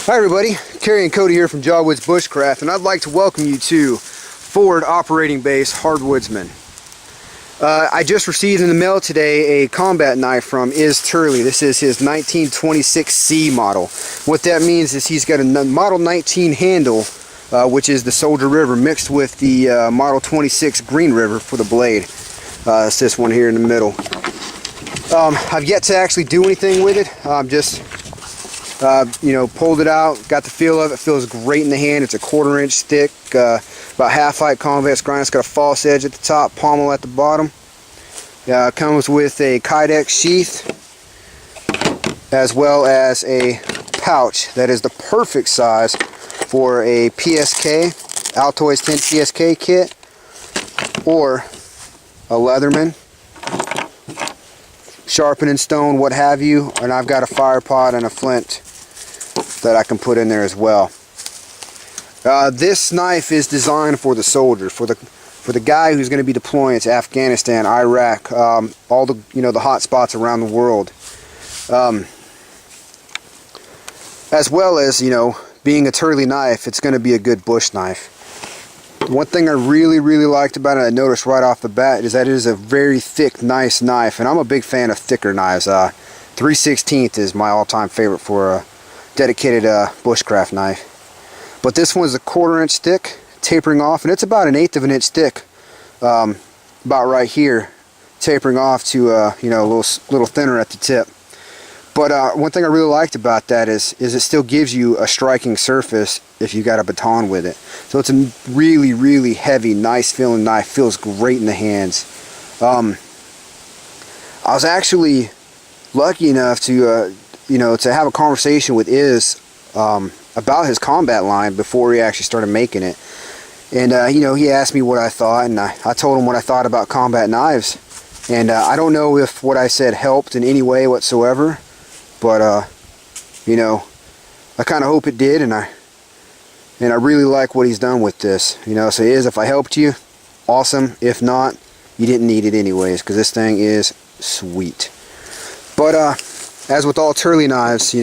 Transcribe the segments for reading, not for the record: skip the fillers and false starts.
Hi everybody, Kerry and Cody here from Jawwoods Bushcraft, and I'd like to welcome you to Forward Operating Base Woodsmen. I just received in the mail today a combat knife from Turley. This is his 1926C model. What that means is he's got a Model 19 handle, which is the Soldier River, mixed with the Model 26 Green River for the blade. It's this one here in the middle. I've yet to actually do anything with it. Just pulled it out, got the feel of it. Feels great in the hand. It's a 1/4 inch thick, about half height convex grind. It's got a false edge at the top, pommel at the bottom. Comes with a Kydex sheath as well as a pouch that is the perfect size for a PSK, Altoids 10 PSK kit, or a Leatherman, sharpening stone, what have you. And I've got a fire pot and a flint that I can put in there as well. This knife is designed for the soldier, for the guy who's going to be deploying to Afghanistan, Iraq, all the the hot spots around the world, as well as being a Turley knife. It's going to be a good bush knife. One thing I really liked about it, I noticed right off the bat, is that it is a very thick, nice knife, and I'm a big fan of thicker knives. 3/16 is my all-time favorite for a dedicated bushcraft knife. But this one is a 1/4 inch thick, tapering off, and it's about 1/8 of an inch thick, about right here, tapering off to a little thinner at the tip. But one thing I really liked about that is it still gives you a striking surface if you got a baton with it. So it's a really heavy, nice feeling knife. Feels great in the hands. I was actually lucky enough to to have a conversation with about his combat line before he actually started making it. And he asked me what I thought, and I told him what I thought about combat knives. And I don't know if what I said helped in any way whatsoever, but I kind of hope it did, and I really like what he's done with this. So if I helped you, awesome. If not, you didn't need it anyways, because this thing is sweet. But as with all Turley knives,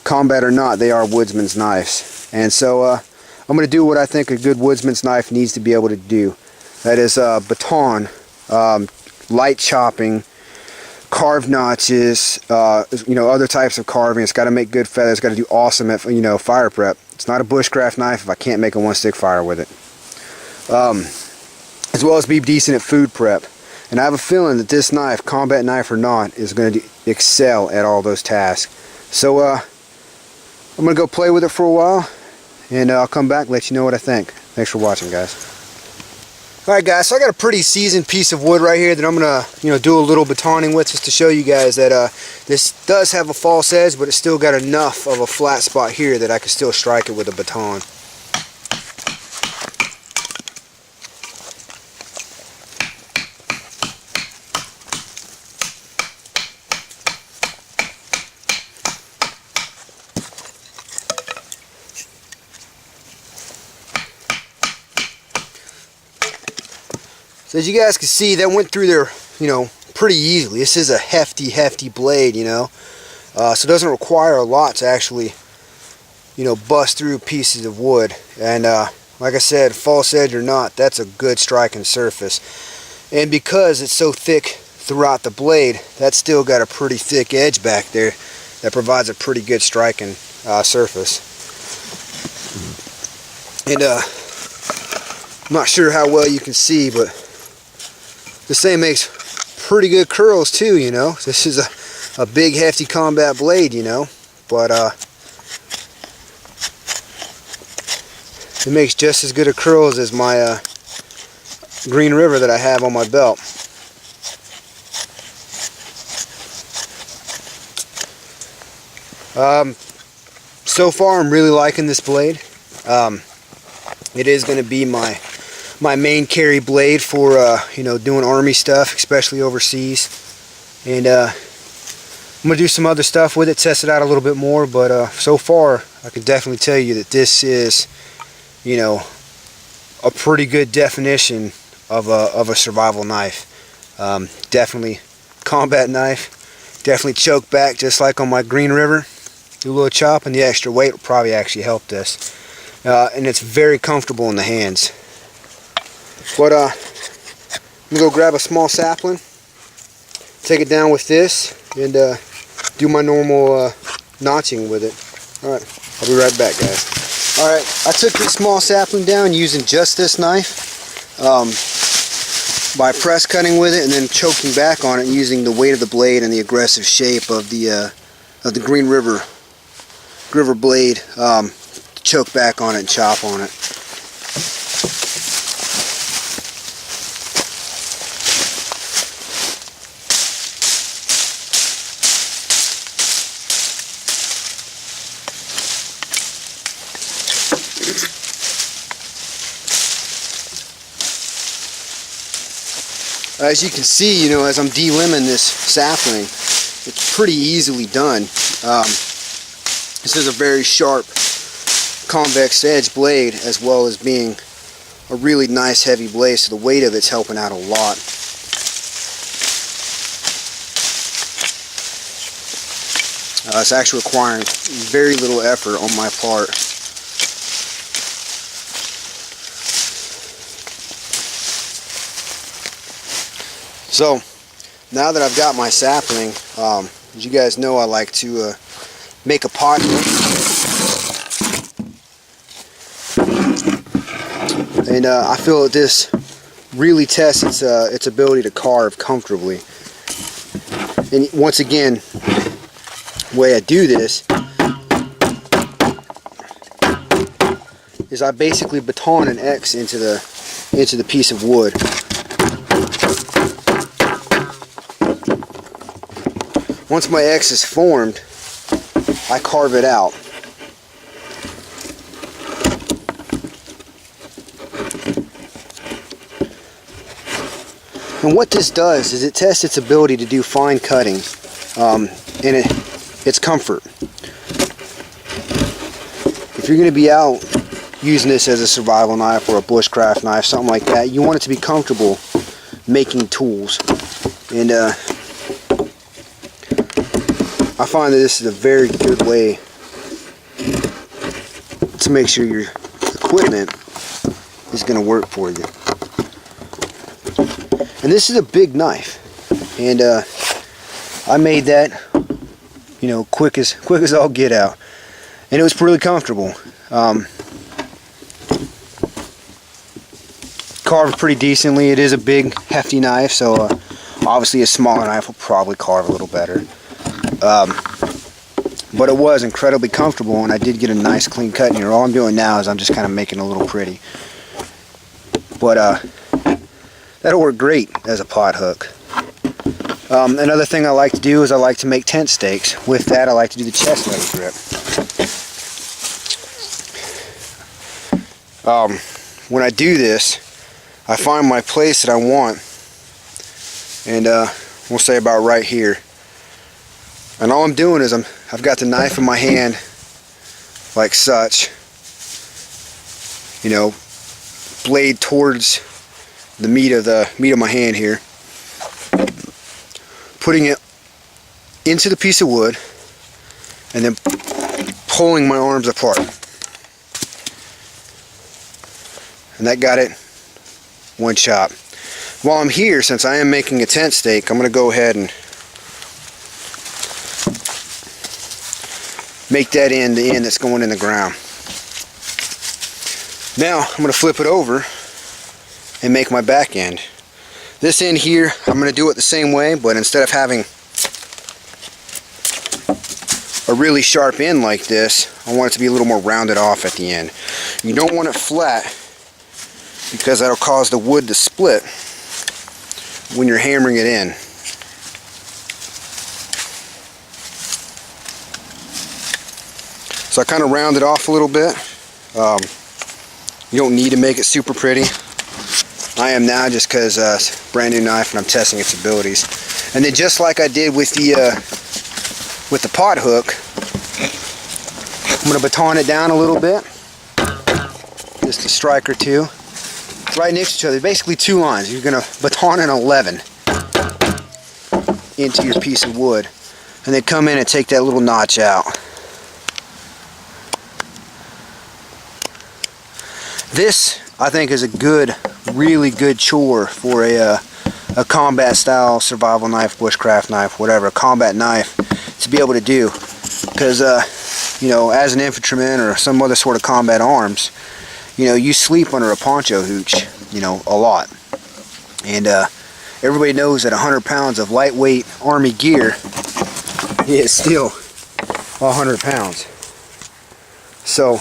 combat or not, they are woodsman's knives. And so I'm going to do what I think a good woodsman's knife needs to be able to do. That is baton, light chopping, carved notches, other types of carving. It's got to make good feathers. Got to do awesome at fire prep. It's not a bushcraft knife if I can't make a one-stick fire with it. As well as be decent at food prep. And I have a feeling that this knife, combat knife or not, is going to excel at all those tasks. So I'm going to go play with it for a while, and I'll come back and let you know what I think. Thanks for watching, guys. Alright guys, so I got a pretty seasoned piece of wood right here that I'm going to do a little batoning with, just to show you guys that this does have a false edge, but it's still got enough of a flat spot here that I can still strike it with a baton. So as you guys can see, that went through there, pretty easily. This is a hefty blade, so it doesn't require a lot to actually, bust through pieces of wood. And like I said, false edge or not, that's a good striking surface. And because it's so thick throughout the blade, that's still got a pretty thick edge back there that provides a pretty good striking surface. And I'm not sure how well you can see, but this thing makes pretty good curls too, This is a big hefty combat blade, but it makes just as good a curls as my Green River that I have on my belt. So far I'm really liking this blade. It is going to be my main carry blade for doing army stuff, especially overseas. And I'm gonna do some other stuff with it, test it out a little bit more, but so far I can definitely tell you that this is a pretty good definition of a survival knife. Definitely combat knife, definitely choke back just like on my Green River. Do a little chop, and the extra weight will probably actually help this. And it's very comfortable in the hands. But I'm gonna go grab a small sapling, take it down with this, and do my normal notching with it. Alright, I'll be right back, guys. Alright, I took this small sapling down using just this knife by press cutting with it and then choking back on it using the weight of the blade and the aggressive shape of the Green River blade to choke back on it and chop on it. As you can see, you know, as I'm de-limbing this sapling, it's pretty easily done. This is a very sharp convex edge blade, as well as being a really nice heavy blade, so the weight of it's helping out a lot. It's actually requiring very little effort on my part. So, now that I've got my sapling, as you guys know, I like to make a pot hook. And I feel that this really tests its ability to carve comfortably. And once again, the way I do this is I basically baton an X into the piece of wood. Once my X is formed, I carve it out. And what this does is it tests its ability to do fine cutting and its comfort. If you're going to be out using this as a survival knife or a bushcraft knife, something like that, you want it to be comfortable making tools. And I find that this is a very good way to make sure your equipment is going to work for you. And this is a big knife, and I made that, you know, quick as all get out, and it was really comfortable. Carved pretty decently. It is a big, hefty knife, so obviously a smaller knife will probably carve a little better. But it was incredibly comfortable, and I did get a nice clean cut in here. All I'm doing now is I'm just kind of making it a little pretty. But that'll work great as a pot hook. Another thing I like to do is I like to make tent stakes. With that, I like to do the chest leather grip. When I do this, I find my place that I want, and we'll say about right here. And all I'm doing is I've got the knife in my hand like such, you know, blade towards the meat of my hand here, putting it into the piece of wood and then pulling my arms apart. And that got it one chop. While I'm here, since I am making a tent stake, I'm going to go ahead and make that end the end that's going in the ground. Now I'm going to flip it over and make my back end. This end here, I'm going to do it the same way, but instead of having a really sharp end like this, I want it to be a little more rounded off at the end. You don't want it flat, because that'll cause the wood to split when you're hammering it in. So I kind of round it off a little bit. You don't need to make it super pretty. I am now, just because it's a brand new knife and I'm testing its abilities. And then just like I did with the pot hook, I'm going to baton it down a little bit. Just a strike or two. Right next to each other, basically two lines. You're going to baton an 11 into your piece of wood. And then come in and take that little notch out. This, I think, is a good, really good chore for a combat style survival knife, bushcraft knife, whatever, a combat knife to be able to do. Because, you know, as an infantryman or some other sort of combat arms, you know, you sleep under a poncho hooch, you know, a lot. And everybody knows that 100 pounds of lightweight Army gear is still 100 pounds. So,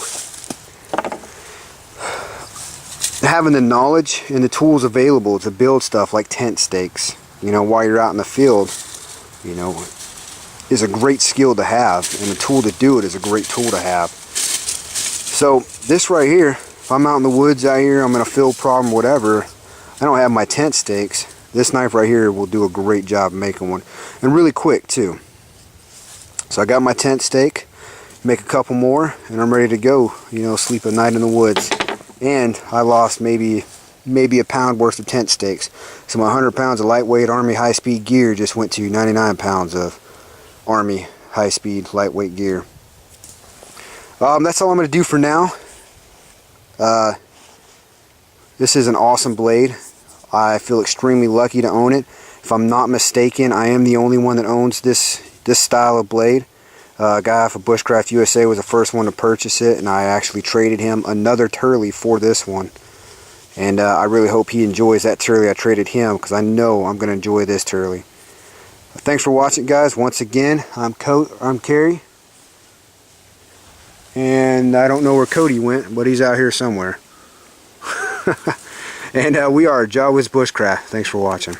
having the knowledge and the tools available to build stuff like tent stakes, you know, while you're out in the field, you know, is a great skill to have, and the tool to do it is a great tool to have. So this right here, if I'm out in the woods out here, I'm in a field problem, whatever, I don't have my tent stakes, this knife right here will do a great job making one, and really quick too. So I got my tent stake, make a couple more, and I'm ready to go, you know, sleep a night in the woods. And I lost maybe a pound worth of tent stakes. So my 100 pounds of lightweight Army high-speed gear just went to 99 pounds of Army high-speed lightweight gear. That's all I'm going to do for now. This is an awesome blade. I feel extremely lucky to own it. If I'm not mistaken, I am the only one that owns this style of blade. A guy off of Bushcraft USA was the first one to purchase it, and I actually traded him another Turley for this one. And I really hope he enjoys that Turley I traded him, because I know I'm going to enjoy this Turley. Thanks for watching, guys. Once again, I'm Kerry. And I don't know where Cody went, but he's out here somewhere. And we are Jawas Bushcraft. Thanks for watching.